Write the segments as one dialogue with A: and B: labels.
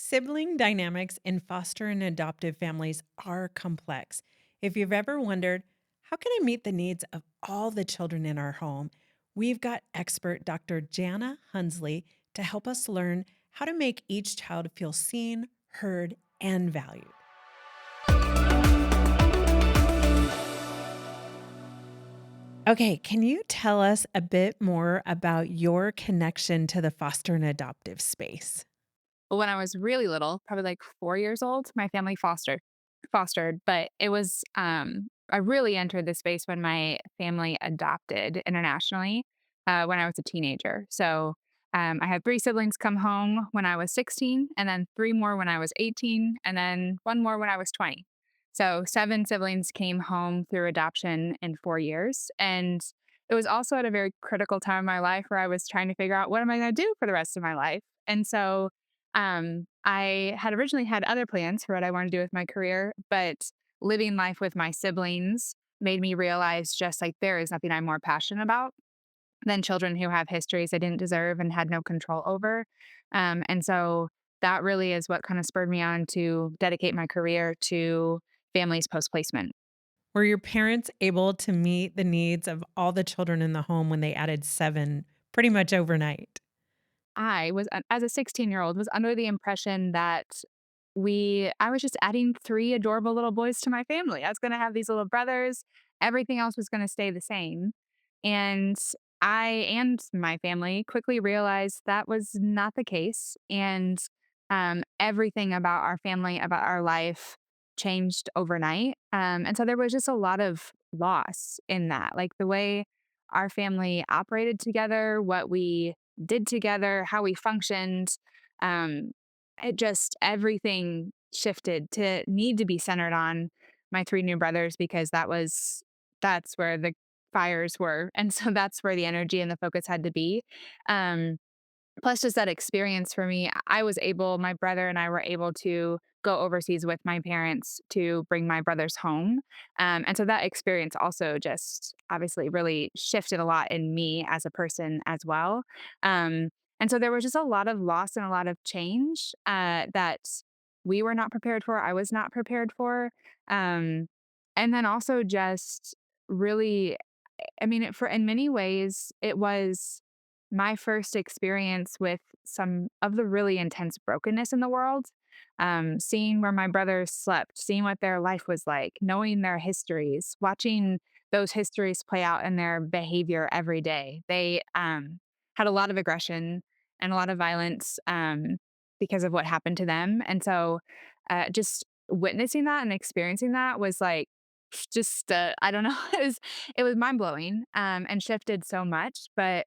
A: Sibling dynamics in foster and adoptive families are complex. If you've ever wondered, how can I meet the needs of all the children in our home? We've got expert Dr. Jana Hunsley to help us learn how to make each child feel seen, heard, and valued. Okay, can you tell us a bit more about your connection to the foster and adoptive space?
B: Well, when I was really little, probably like 4 years old, my family fostered, but it was, I really entered this space when my family adopted internationally, when I was a teenager. So, I had 3 siblings come home when I was 16, and then 3 more when I was 18, and then 1 more when I was 20. So, 7 siblings came home through adoption in 4 years, and it was also at a very critical time in my life where I was trying to figure out what am I gonna do for the rest of my life, and so I had originally had other plans for what I wanted to do with my career, but living life with my siblings made me realize just like there is nothing I'm more passionate about than children who have histories I didn't deserve and had no control over. And so that really is what kind of spurred me on to dedicate my career to families post placement.
A: Were your parents able to meet the needs of all the children in the home when they added 7 pretty much overnight?
B: I was, as a 16-year-old, was under the impression that I was just adding 3 adorable little boys to my family. I was gonna have these little brothers, everything else was gonna stay the same, and I and my family quickly realized that was not the case, and, everything about our family, about our life changed overnight, and so there was just a lot of loss in that, like, the way our family operated together, what we did together, how we functioned, um, it just everything shifted to need to be centered on my 3 new brothers because that's where the fires were, and so that's where the energy and the focus had to be, um, plus just that experience for me, I was able my brother and I were able to go overseas with my parents to bring my brothers home, and so that experience also just obviously really shifted a lot in me as a person as well, um, and so there was just a lot of loss and a lot of change, that we were not prepared for, I was not prepared for, um, and then also just really I mean, for in many ways, it was my first experience with some of the really intense brokenness in the world. Seeing where my brothers slept, seeing what their life was like, knowing their histories, watching those histories play out in their behavior every day. They had a lot of aggression and a lot of violence because of what happened to them. And so just witnessing that and experiencing that was like, just I don't know, it was mind-blowing, and shifted so much, but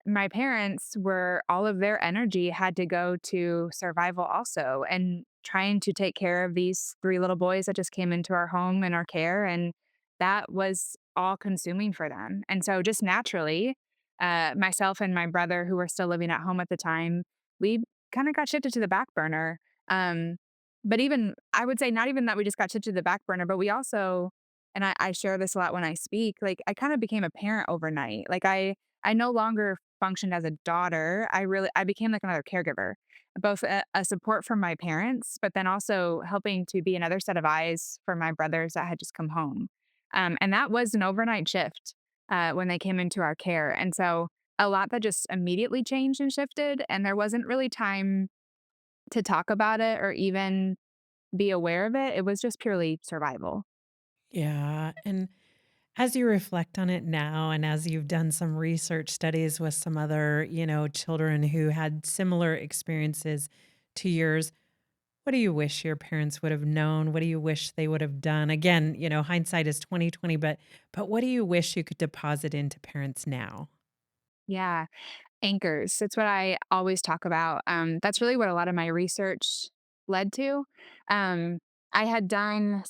B: my parents were all of their energy had to go to survival also, and trying to take care of these 3 little boys that just came into our home and our care, and that was all consuming for them, and so just naturally, myself and my brother, who were still living at home at the time, we kinda got shifted to the back burner, but even I would say not even that we just got shifted to the back burner, but we also and I share this a lot when I speak, like, I kinda became a parent overnight, like, I no longer functioned as a daughter. I became like another caregiver, both a support from my parents, but then also helping to be another set of eyes for my brothers that had just come home. And that was an overnight shift when they came into our care. And so a lot that just immediately changed and shifted. And there wasn't really time to talk about it or even be aware of it. It was just purely survival.
A: Yeah, and as you reflect on it now and as you've done some research studies with some other, children who had similar experiences to yours, what do you wish your parents would have known? What do you wish they would have done? Again, hindsight is 2020, but what do you wish you could deposit into parents now?
B: Yeah. Anchors. It's what I always talk about. That's really what a lot of my research led to. Um, I've done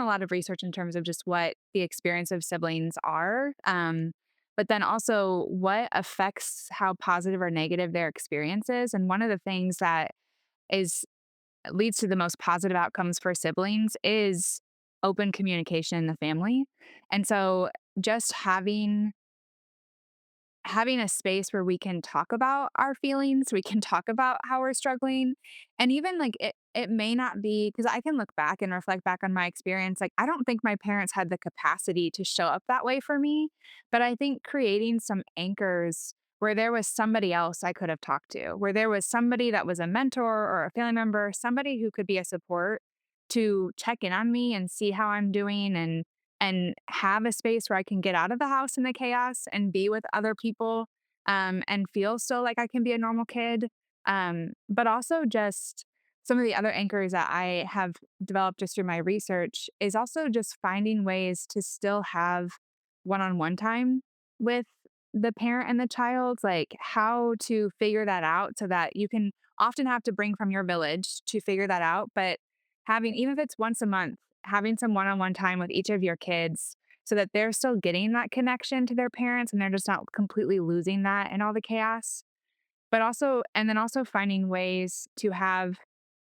B: a lot of research in terms of just what the experience of siblings are, but then also what affects how positive or negative their experience is. And one of the things that is leads to the most positive outcomes for siblings is open communication in the family. And so just having having a space where we can talk about our feelings, we can talk about how we're struggling. And even like it may not be because I can look back and reflect back on my experience. Like I don't think my parents had the capacity to show up that way for me. But I think creating some anchors where there was somebody else I could have talked to, where there was somebody that was a mentor or a family member, somebody who could be a support to check in on me and see how I'm doing and have a space where I can get out of the house in the chaos and be with other people, and feel still like I can be a normal kid. But also just some of the other anchors that I have developed just through my research is also just finding ways to still have one-on-one time with the parent and the child, like how to figure that out so that you can often have to bring from your village to figure that out. But having, even if it's once a month, having some one-on-one time with each of your kids so that they're still getting that connection to their parents and they're just not completely losing that in all the chaos. But also and then also finding ways to have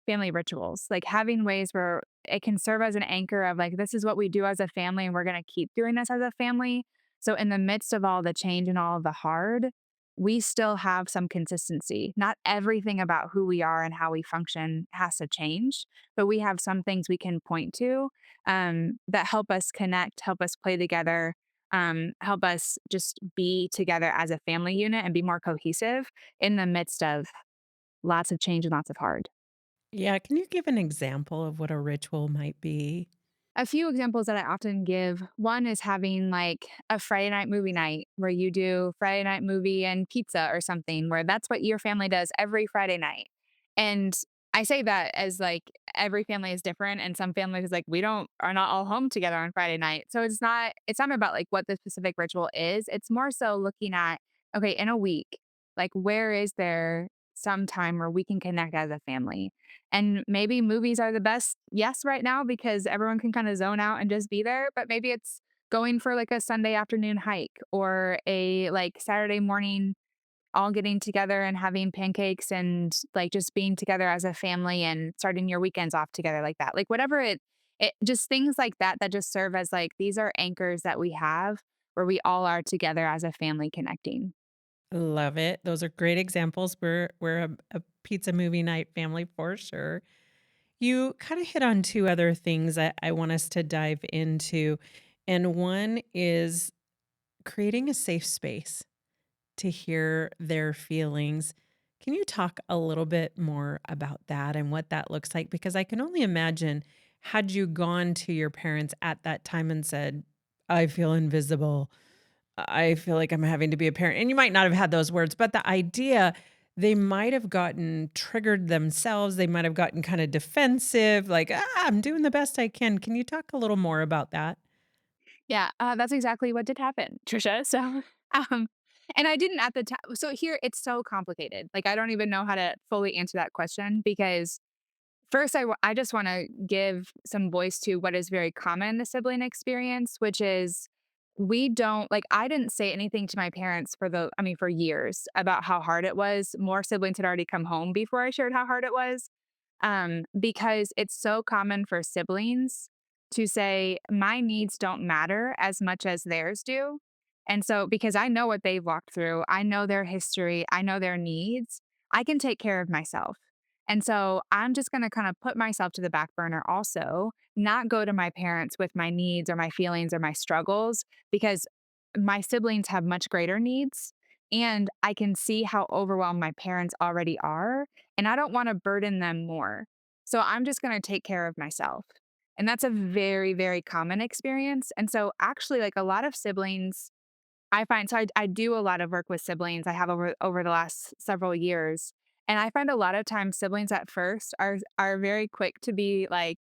B: family rituals, like having ways where it can serve as an anchor of like, this is what we do as a family, and we're gonna keep doing this as a family. So in the midst of all the change and all of the hard, we still have some consistency. Not everything about who we are and how we function has to change, but we have some things we can point to, that help us connect, help us play together, help us just be together as a family unit and be more cohesive in the midst of lots of change and lots of hard.
A: Yeah, can you give an example of what a ritual might be?
B: A few examples that I often give, one is having like a Friday night movie night where you do Friday night movie and pizza or something, where that's what your family does every Friday night. And I say that as like every family is different, and some families like we don't are not all home together on Friday night. So it's not about like what the specific ritual is. It's more so looking at, okay, in a week, like where is there some time where we can connect as a family? And maybe movies are the best, yes, right now because everyone can kind of zone out and just be there, but maybe it's going for like a Sunday afternoon hike or a like Saturday morning all getting together and having pancakes and like just being together as a family and starting your weekends off together like that. Like whatever it just things like that that just serve as like these are anchors that we have where we all are together as a family connecting.
A: Love it. Those are great examples. We're a pizza movie night family for sure. You kind of hit on two other things that I want us to dive into. And one is creating a safe space to hear their feelings. Can you talk a little bit more about that and what that looks like? Because I can only imagine, had you gone to your parents at that time and said, I feel invisible, I feel like I'm having to be a parent. And you might not have had those words, but the idea, they might have gotten triggered themselves. They might have gotten kind of defensive, like, I'm doing the best I can. Can you talk a little more about that?
B: Yeah, that's exactly what did happen, Trisha. So, um, and I didn't at the time. So here, it's so complicated. Like I don't even know how to fully answer that question because first, I just want to give some voice to what is very common in the sibling experience, which is we don't like. I didn't say anything to my parents for years about how hard it was. More siblings had already come home before I shared how hard it was, because it's so common for siblings to say, my needs don't matter as much as theirs do. And so, because I know what they've walked through, I know their history, I know their needs, I can take care of myself. And so, I'm just going to kind of put myself to the back burner also, not go to my parents with my needs or my feelings or my struggles, because my siblings have much greater needs. And I can see how overwhelmed my parents already are and I don't want to burden them more. So I'm just going to take care of myself. And that's a very, very common experience. And so, actually, like a lot of siblings, I find, so I do a lot of work with siblings. I have over the last several years. And I find a lot of times siblings at first are very quick to be like,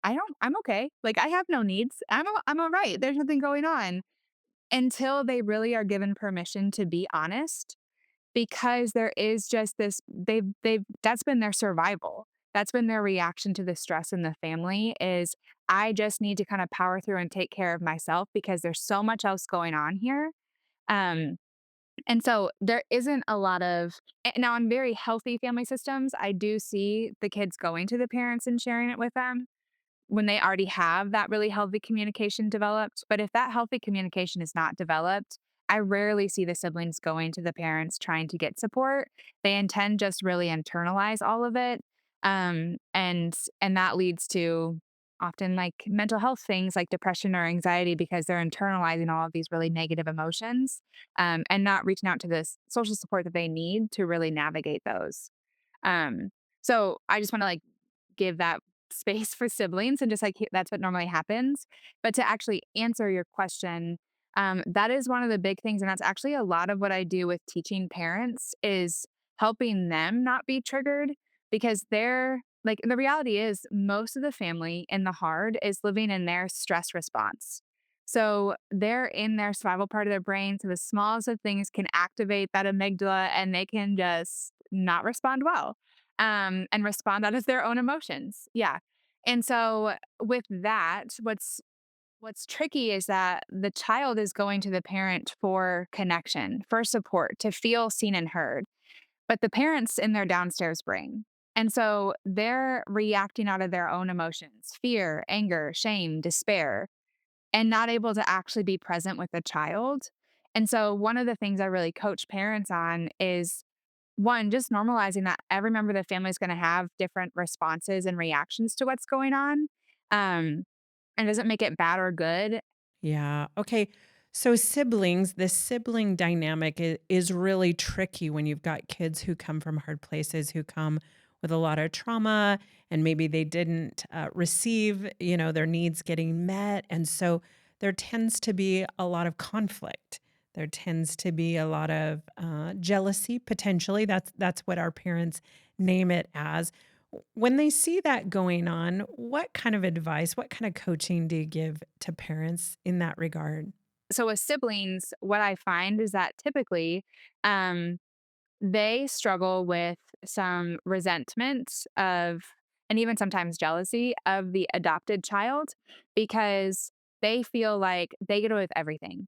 B: I'm okay. Like I have no needs. I'm all right. There's nothing going on until they really are given permission to be honest because there is just this they've that's been their survival. That's been their reaction to the stress in the family is, "I just need to kinda power through and take care of myself because there's so much else going on here." Um, and so there isn't a lot of now in very healthy family systems, I do see the kids going to the parents and sharing it with them when they already have that really healthy communication developed. But if that healthy communication is not developed, I rarely see the siblings going to the parents trying to get support. They intend just really internalize all of it. And that leads to often like mental health things like depression or anxiety because they're internalizing all of these really negative emotions, and not reaching out to this social support that they need to really navigate those. Um, so I just want to like give that space for siblings and just like that's what normally happens. But to actually answer your question, that is one of the big things. And that's actually a lot of what I do with teaching parents is helping them not be triggered because they're like the reality is most of the family in the hard is living in their stress response. So they're in their survival part of their brain. So the smallest of things can activate that amygdala and they can just not respond well, and respond out of their own emotions. Yeah. And so with that, what's tricky is that the child is going to the parent for connection, for support, to feel seen and heard, but the parent's in their downstairs brain. And so they're reacting out of their own emotions, fear, anger, shame, despair, and not able to actually be present with the child. And so one of the things I really coach parents on is one, just normalizing that every member of the family is gonna have different responses and reactions to what's going on, and doesn't make it bad or good.
A: Yeah. Okay. So siblings, the sibling dynamic is really tricky when you've got kids who come from hard places, who come with a lot of trauma, and maybe they didn't receive, their needs getting met, and so there tends to be a lot of conflict. There tends to be a lot of jealousy, potentially. That's what our parents name it as. When they see that going on, what kind of advice, what kind of coaching do you give to parents in that regard?
B: So with siblings, what I find is that typically, um, they struggle with some resentment of and even sometimes jealousy of the adopted child because they feel like they get away with everything.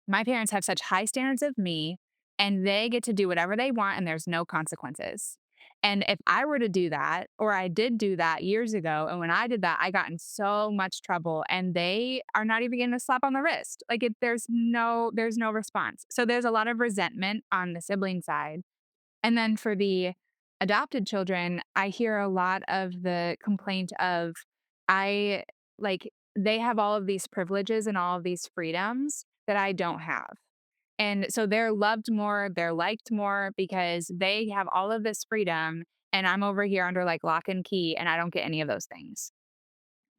B: My parents have such high standards of me, and they get to do whatever they want, and there's no consequences. And if I were to do that, or I did do that years ago, and when I did that, I got in so much trouble, and they are not even getting a slap on the wrist. Like there's no response. So there's a lot of resentment on the sibling side. And then for the adopted children, I hear a lot of the complaint of, I like, they have all of these privileges and all of these freedoms that I don't have. And so they're loved more, they're liked more because they have all of this freedom. And I'm over here under like lock and key, and I don't get any of those things.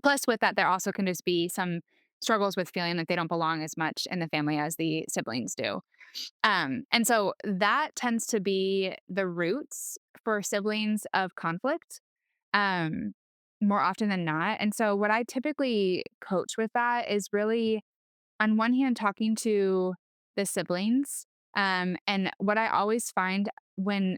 B: Plus, with that, there also can just be some struggles with feeling like they don't belong as much in the family as the siblings do. And so that tends to be the roots for siblings of conflict, um, more often than not. And so what I typically coach with that is really on one hand talking to the siblings. And what I always find when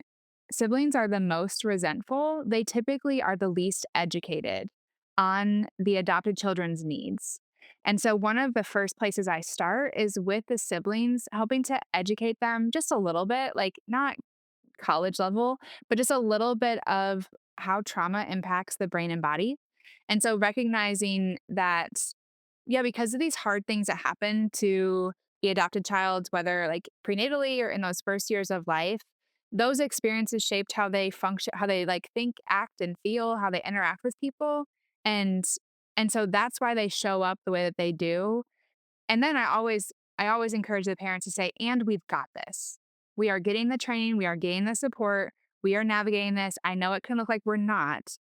B: siblings are the most resentful, they typically are the least educated on the adopted children's needs. And so one of the first places I start is with the siblings, helping to educate them just a little bit, like not college level, but just a little bit of how trauma impacts the brain and body. And so recognizing that, yeah, because of these hard things that happen to the adopted child, whether like prenatally or in those first years of life, those experiences shaped how they function, how they like think, act, and feel, how they interact with people. And and so that's why they show up the way that they do. And then I always encourage the parents to say, "And we've got this. We are getting the training, we are getting the support, we are navigating this. I know it can look like we're not,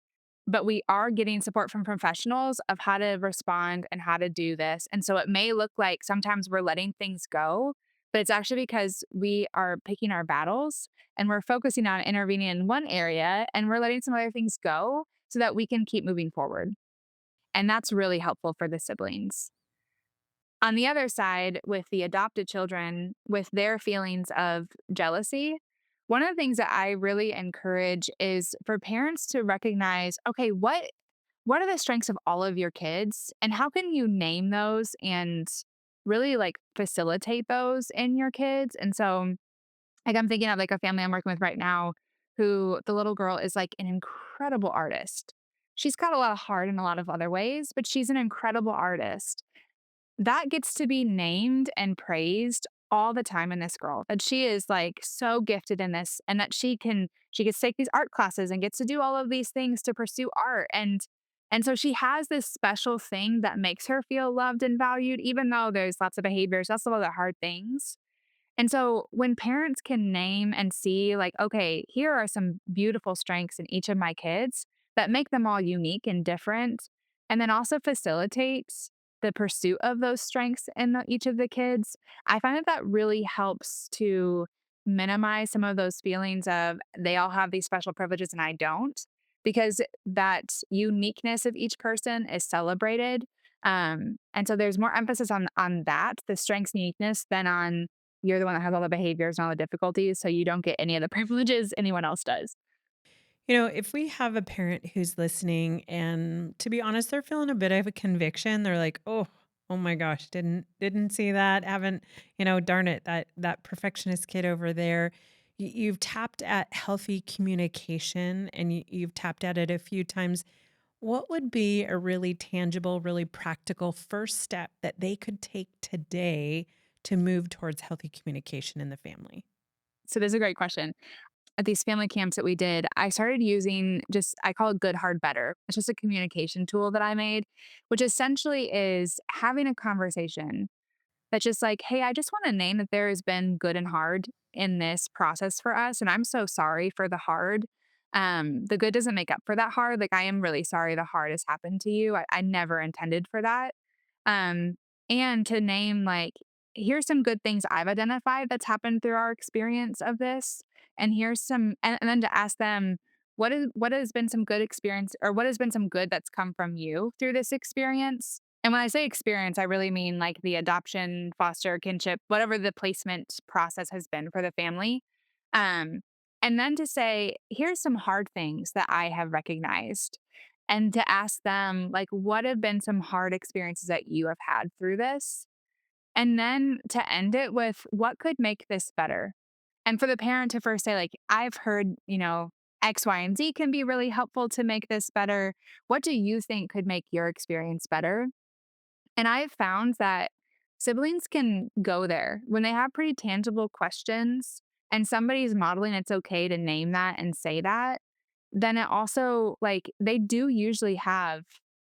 B: but we are getting support from professionals of how to respond and how to do this." And so it may look like sometimes we're letting things go, but it's actually because we are picking our battles and we're focusing on intervening in one area and we're letting some other things go so that we can keep moving forward. And that's really helpful for the siblings. On the other side, with the adopted children, with their feelings of jealousy, one of the things that I really encourage is for parents to recognize, okay, what are the strengths of all of your kids and how can you name those and really like facilitate those in your kids? And so, like I'm thinking of like a family I'm working with right now who the little girl is like an incredible artist. She's got a lot of heart in a lot of other ways, but she's an incredible artist that gets to be named and praised all the time in this girl, that she is like so gifted in this and that she gets to take these art classes and gets to do all of these things to pursue art. And so she has this special thing that makes her feel loved and valued, even though there's lots of behaviors, lots of other hard things. And so when parents can name and see, like, okay, here are some beautiful strengths in each of my kids that make them all unique and different, and then also facilitates the pursuit of those strengths in each of the kids, I find that that really helps to minimize some of those feelings of they all have these special privileges and I don't, because that uniqueness of each person is celebrated. And so there's more emphasis on that, the strengths and uniqueness, than on you're the one that has all the behaviors and all the difficulties, so you don't get any of the privileges anyone else does.
A: If we have a parent who's listening and to be honest, they're feeling a bit of a conviction, they're like, oh my gosh, didn't see that, haven't, darn it, that perfectionist kid over there. You've tapped at healthy communication and you've tapped at it a few times. What would be a really tangible, really practical first step that they could take today to move towards healthy communication in the family?
B: So this is a great question. At these family camps that we did, I started using just I call it good, hard, better. It's just a communication tool that I made, which essentially is having a conversation that's just like, "Hey, I just wanna name that there has been good and hard in this process for us, and I'm so sorry for the hard. The good doesn't make up for that hard, like, I am really sorry the hard has happened to you. I never intended for that." Um, and to name, like, "Here's some good things I've identified that's happened through our experience of this, and here's some," and then to ask them, what has been some good experience or what has been some good that's come from you through this experience?" And when I say experience, I really mean like the adoption, foster, kinship, whatever the placement process has been for the family. Um, and then to say, here's some hard things that I have recognized. And to ask them, like, what have been some hard experiences that you have had through this? And then to end it with, what could make this better? And for the parent to first say, like, I've heard, X, Y, and Z can be really helpful to make this better. What do you think could make your experience better? And I've found that siblings can go there when they have pretty tangible questions and somebody's modeling it's okay to name that and say that, then it also like they do usually have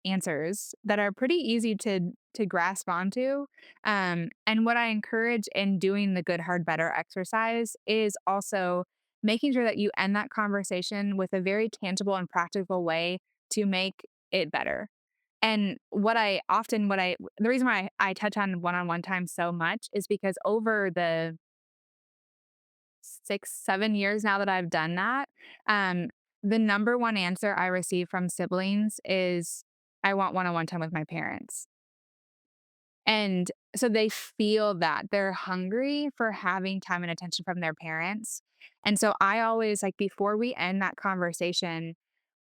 B: answers that are pretty easy to grasp onto. And what I encourage in doing the good, hard, better exercise is also making sure that you end that conversation with a very tangible and practical way to make it better. And the reason why I touch on one-on-one time so much is because over the 6, 7 years now that I've done that, um, the number one answer I receive from siblings is, "I want one-on-one time with my parents." And so they feel that they're hungry for having time and attention from their parents. And so I always like before we end that conversation,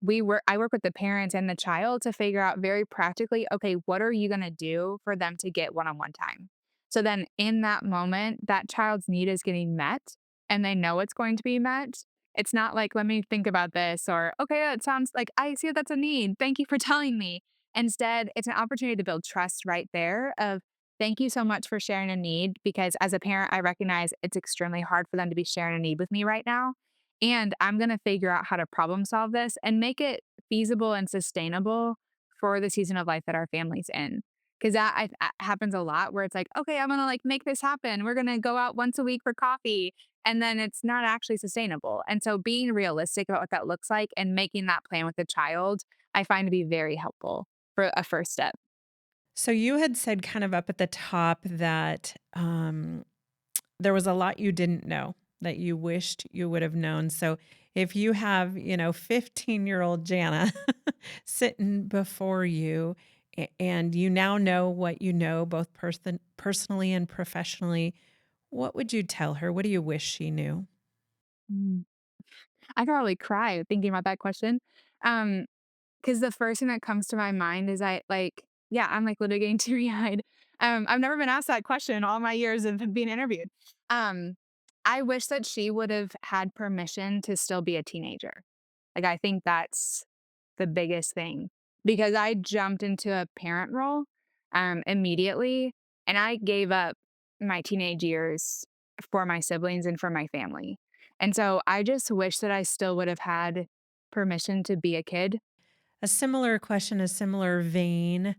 B: I work with the parents and the child to figure out very practically, okay, what are you going to do for them to get one-on-one time? So then in that moment, that child's need is getting met and they know it's going to be met. It's not like, let me think about this or, okay, that sounds like I see that's a need. Thank you for telling me. Instead, it's an opportunity to build trust right there of thank you so much for sharing a need because as a parent, I recognize it's extremely hard for them to be sharing a need with me right now. And I'm going to figure out how to problem solve this and make it feasible and sustainable for the season of life that our family's in. Because happens a lot where it's like, okay, I'm going to like make this happen. We're going to go out once a week for coffee. And then it's not actually sustainable. And so being realistic about what that looks like and making that plan with the child, I find to be very helpful for a first step.
A: So you had said kind of up at the top that there was a lot you didn't know that you wished you would have known. So if you have, 15-year-old Jana sitting before you and you now know what you know, both personally and professionally, what would you tell her? What do you wish she knew?
B: Mm. I could probably cry thinking about that question. Um, Because the first thing that comes to my mind is I'm like literally getting teary-eyed. I've never been asked that question in all my years of being interviewed. Um, I wish that she would have had permission to still be a teenager. Like, I think that's the biggest thing because I jumped into a parent role, immediately, and I gave up my teenage years for my siblings and for my family. And so I just wish that I still would have had permission to be a kid.
A: A similar question, a similar vein.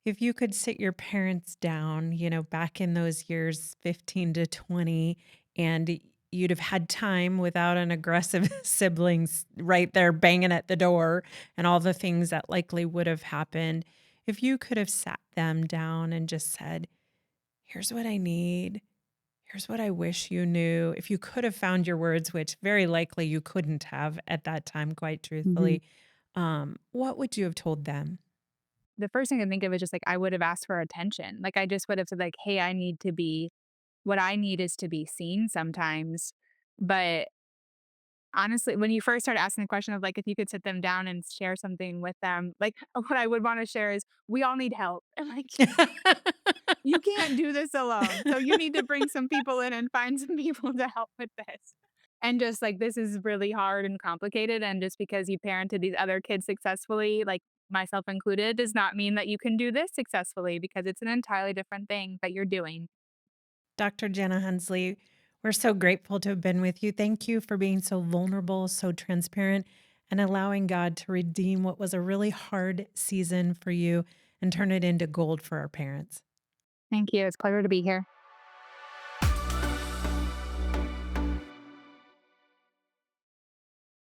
A: If you could sit your parents down, back in those years, 15 to 20, and you'd have had time without an aggressive siblings right there banging at the door and all the things that likely would have happened. If you could have sat them down and just said, here's what I need. Here's what I wish you knew. If you could have found your words, which very likely you couldn't have at that time, quite
B: Mhm.
A: truthfully, what would you have told them?
B: The first thing I think of is just like I would have asked for attention. Like I just would have said like, "Hey, I need to be what I need is to be seen sometimes." But honestly, when you first started asking the question of like if you could sit them down and share something with them, like what I would want to share is we all need help. And like you can't do this alone. So you need to bring some people in and find some people to help with this. And just like this is really hard and complicated. And just because you parented these other kids successfully, like myself included, does not mean that you can do this successfully because it's an entirely different thing that you're doing.
A: Dr. Jana Hunsley, we're so grateful to have been with you. Thank you for being so vulnerable, so transparent, and allowing God to redeem what was a really hard season for you and turn it into gold for our parents.
B: Thank you. It's a pleasure to be here.